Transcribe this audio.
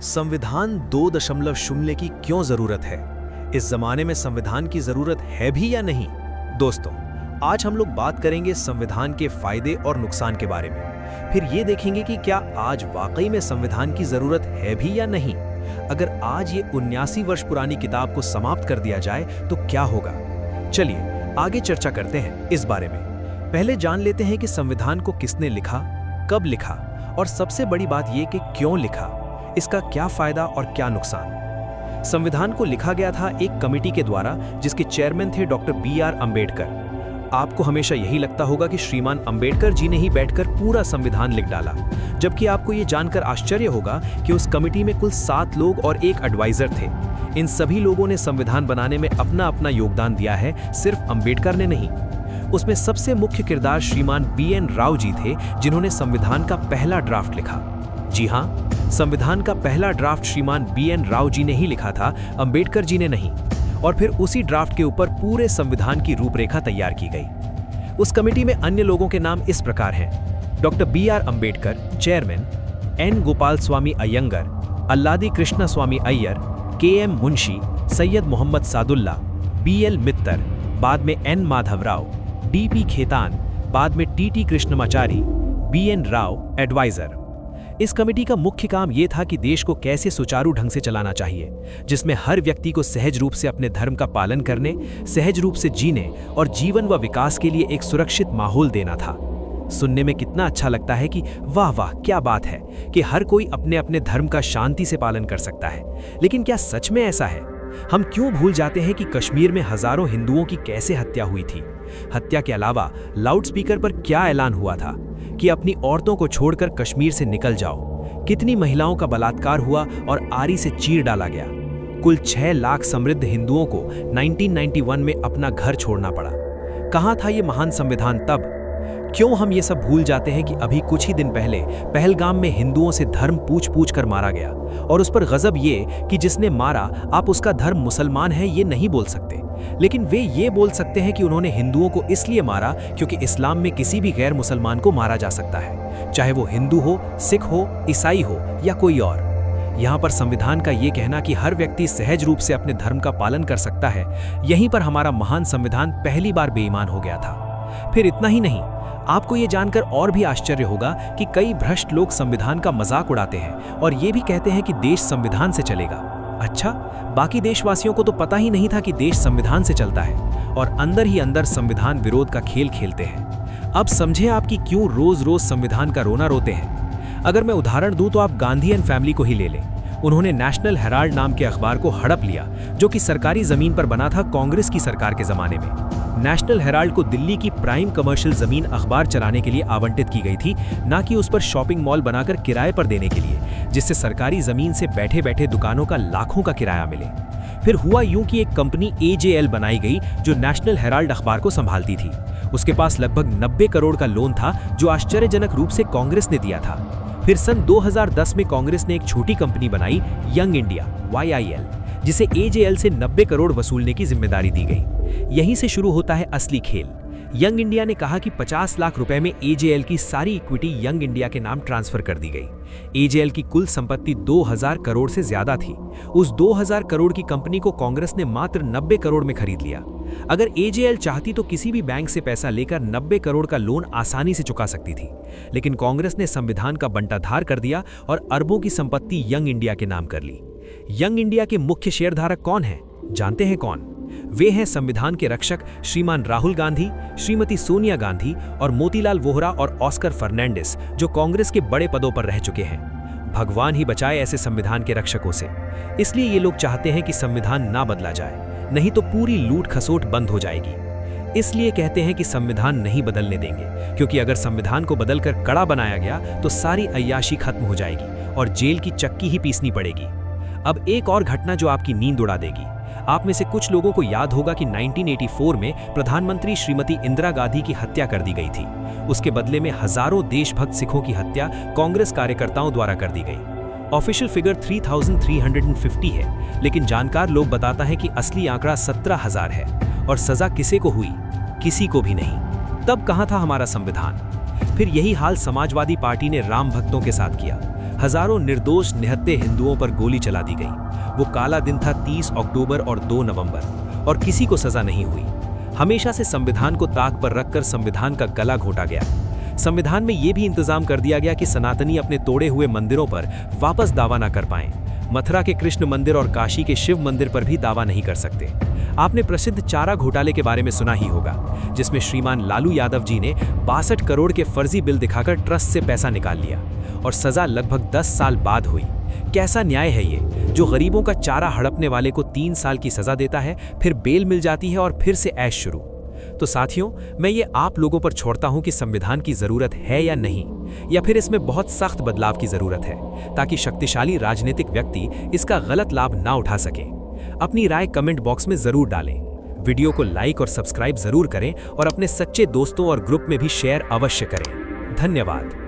संविधान 2.0 की क्यों जरूरत है? इस जमाने में संविधान की जरूरत है भी या नहीं? दोस्तों, आज हम लोग बात करेंगे संविधान के फायदे और नुकसान के बारे में। फिर ये देखेंगे कि क्या आज वाकई में संविधान की जरूरत है भी या नहीं। अगर आज ये 79 वर्ष पुरानी किताब को समाप्त कर दिया जाए तो क्या होगा? चलिए आगे चर्चा करते हैं इस बारे में। पहले जान लेते हैं कि संविधान को किसने लिखा, कब लिखा और सबसे बड़ी बात ये कि क्यों लिखा, इसका क्या फायदा और क्या नुकसान। संविधान को लिखा गया था एक कमेटी के द्वारा जिसके चेयरमैन थे डॉक्टर B.R. अम्बेडकर। आपको हमेशा यही लगता होगा कि श्रीमान अम्बेडकर जी ने ही बैठकर पूरा संविधान लिख डाला, जबकि आपको ये जानकर आश्चर्य होगा कि उस कमेटी में कुल 7 लोग और एक एडवाइजर थे। इन सभी लोगों ने संविधान बनाने में अपना अपना योगदान दिया है, सिर्फ अम्बेडकर ने नहीं। उसमें सबसे मुख्य किरदार श्रीमान B.N. राव जी थे, जिन्होंने संविधान का पहला ड्राफ्ट लिखा। जी हाँ, संविधान का पहला ड्राफ्ट श्रीमान B.N. राव जी ने ही लिखा था, अम्बेडकर जी ने नहीं। और फिर उसी ड्राफ्ट के ऊपर पूरे संविधान की रूपरेखा तैयार की गई। उस कमेटी में अन्य लोगों के नाम इस प्रकार हैं: doctor B.R. Ambedkar chairman, N. Gopal Swami Ayyangar, Alladi Krishna Swami Iyer, K.M. Munshi, Syed Mohammad Saadulla, B.L. Mitter, बाद में N. माधवराव, D.P. खेतान, बाद में T.T. Krishnamachari, B.N. Rao adviser. इस कमेटी का मुख्य काम यह था कि देश को कैसे सुचारू ढंग से चलाना चाहिए, जिसमें हर व्यक्ति को सहज रूप से अपने धर्म का पालन करने, सहज रूप से जीने और जीवन व विकास के लिए एक सुरक्षित माहौल देना था। सुनने में कितना अच्छा लगता है कि वाह वाह क्या बात है कि हर कोई अपने अपने धर्म का शांति से पालन कर सकता है। लेकिन क्या सच में ऐसा है? हम क्यों भूल जाते हैं कि कश्मीर में हजारों हिंदुओं की कैसे हत्या हुई थी? हत्या के अलावा लाउडस्पीकर पर क्या ऐलान हुआ था कि अपनी औरतों को छोड़कर कश्मीर से निकल जाओ। कितनी महिलाओं का बलात्कार हुआ और आरी से चीर डाला गया। कुल 6 लाख समृद्ध हिंदुओं को 1991 में अपना घर छोड़ना पड़ा। कहां था ये महान संविधान तब? क्यों हम ये सब भूल जाते हैं कि अभी कुछ ही दिन पहले पहलगाम में हिंदुओं से धर्म पूछ कर मारा गया, और उस पर गजब ये कि जिसने मारा आप उसका धर्म मुसलमान है ये नहीं बोल सकते, लेकिन वे ये बोल सकते हैं कि उन्होंने हिंदुओं को इसलिए मारा क्योंकि इस्लाम में किसी भी गैर मुसलमान को मारा जा सकता है, चाहे वो हिंदू हो, सिख हो, ईसाई हो या कोई और। यहाँ पर संविधान का ये कहना कि हर व्यक्ति सहज रूप से अपने धर्म का पालन कर सकता है, यहीं पर हमारा महान संविधान पहली बार बेईमान हो गया था। फिर इतना ही नहीं, आपको ये जानकर और भी आश्चर्य होगा कि कई भ्रष्ट लोग संविधान का मजाक उड़ाते हैं और ये भी कहते हैं कि देश संविधान से चलेगा। अच्छा, बाकी देशवासियों को तो पता ही नहीं था कि देश संविधान से चलता है और अंदर ही अंदर संविधान विरोध का खेल खेलते हैं। अब समझे आप कि क्यों रोज रोज संविधान का रोना रोते हैं। अगर मैं उदाहरण दूं तो आप गांधी एंड फैमिली को ही ले लें। उन्होंने नेशनल हेराल्ड नाम के अखबार को हड़प लिया, जो कि सरकारी जमीन पर बना था कांग्रेस की सरकार के जमाने में। नेशनल हेराल्ड को दिल्ली की प्राइम कमर्शियल जमीन अखबार चलाने के लिए आवंटित की गई थी, ना कि उस पर शॉपिंग मॉल बनाकर किराए पर देने के लिए, जिससे सरकारी जमीन से बैठे बैठे दुकानों का लाखों का किराया मिले। फिर हुआ यूं कि एक कंपनी AJL बनाई गई जो नेशनल हेराल्ड अखबार को संभालती थी। उसके पास लगभग 90 करोड़ का लोन था, जो आश्चर्यजनक रूप से कांग्रेस ने दिया था। फिर सन 2010 में कांग्रेस ने एक छोटी कंपनी बनाई, यंग इंडिया YIL, जिसे AJL से 90 करोड़ वसूलने की जिम्मेदारी दी गई। यहीं से शुरू होता है असली खेल। यंग इंडिया ने कहा कि 50 लाख रुपए में AJL की सारी इक्विटी यंग इंडिया के नाम ट्रांसफर कर दी गई। AJL की कुल संपत्ति 2000 करोड़ से ज्यादा थी। उस 2000 करोड़ की कंपनी को कांग्रेस ने मात्र 90 करोड़ में खरीद लिया। अगर AJL चाहती तो किसी भी बैंक से पैसा लेकर 90 करोड़ का लोन आसानी से चुका सकती थी, लेकिन कांग्रेस ने संविधान का बंटाधार कर दिया और अरबों की संपत्ति यंग इंडिया के नाम कर ली। यंग इंडिया के मुख्य शेयरधारक कौन हैं? जानते हैं कौन? वे हैं संविधान के रक्षक श्रीमान राहुल गांधी, श्रीमती सोनिया गांधी और मोतीलाल वोहरा और ऑस्कर फर्नांडिस, जो कांग्रेस के बड़े पदों पर रह चुके हैं। भगवान ही बचाए ऐसे संविधान के रक्षकों से। इसलिए ये लोग चाहते हैं कि संविधान ना बदला जाए, नहीं तो पूरी लूट खसोट बंद हो जाएगी। इसलिए कहते हैं कि संविधान नहीं बदलने देंगे, क्योंकि अगर संविधान को बदलकर कड़ा बनाया गया तो सारी अय्याशी खत्म हो जाएगी और जेल की चक्की ही पीसनी पड़ेगी। अब एक और घटना जो आपकी नींद उड़ा देगी। आप में से कुछ लोगों को याद होगा कि 1984 में प्रधानमंत्री श्रीमती इंदिरा गांधी की हत्या कर दी गई थी। उसके बदले में हजारों देशभक्त सिखों की हत्या कांग्रेस कार्यकर्ताओं द्वारा कर दी गई। ऑफिशियल फिगर 3350 है, लेकिन जानकार लोग बताता है कि असली आंकड़ा 17,000 है। और सजा किसे को हुई? किसी को भी नहीं। तब कहां था हमारा संविधान? फिर यही हाल समाजवादी पार्टी ने राम भक्तों के साथ किया। हजारों निर्दोष निहत्थे हिंदुओं पर गोली चला दी गई। वो काला दिन था 30 अक्टूबर और 2 नवंबर, और किसी को सजा नहीं हुई। हमेशा से संविधान को ताक पर रखकर संविधान का गला घोटा गया। संविधान में यह भी इंतजाम कर दिया गया कि सनातनी अपने तोड़े हुए मंदिरों पर वापस दावा ना कर पाएं। मथुरा के कृष्ण मंदिर और काशी के शिव मंदिर पर भी दावा नहीं कर सकते। आपने प्रसिद्ध चारा घोटाले के बारे में सुना ही होगा, जिसमें श्रीमान लालू यादव जी ने 62 करोड़ के फर्जी बिल दिखाकर ट्रस्ट से पैसा निकाल लिया और सजा लगभग 10 साल बाद हुई। कैसा न्याय है ये, जो गरीबों का चारा हड़पने वाले को 3 साल की सजा देता है, फिर बेल मिल जाती है और फिर से ऐश शुरू। तो साथियों, मैं ये आप लोगों पर छोड़ता हूं कि संविधान की जरूरत है या नहीं, या फिर इसमें बहुत सख्त बदलाव की जरूरत है, ताकि शक्तिशाली राजनीतिक व्यक्ति इसका गलत लाभ ना उठा सके। अपनी राय कमेंट बॉक्स में जरूर डालें। वीडियो को लाइक और सब्सक्राइब जरूर करें और अपने सच्चे दोस्तों और ग्रुप में भी शेयर अवश्य करें। धन्यवाद।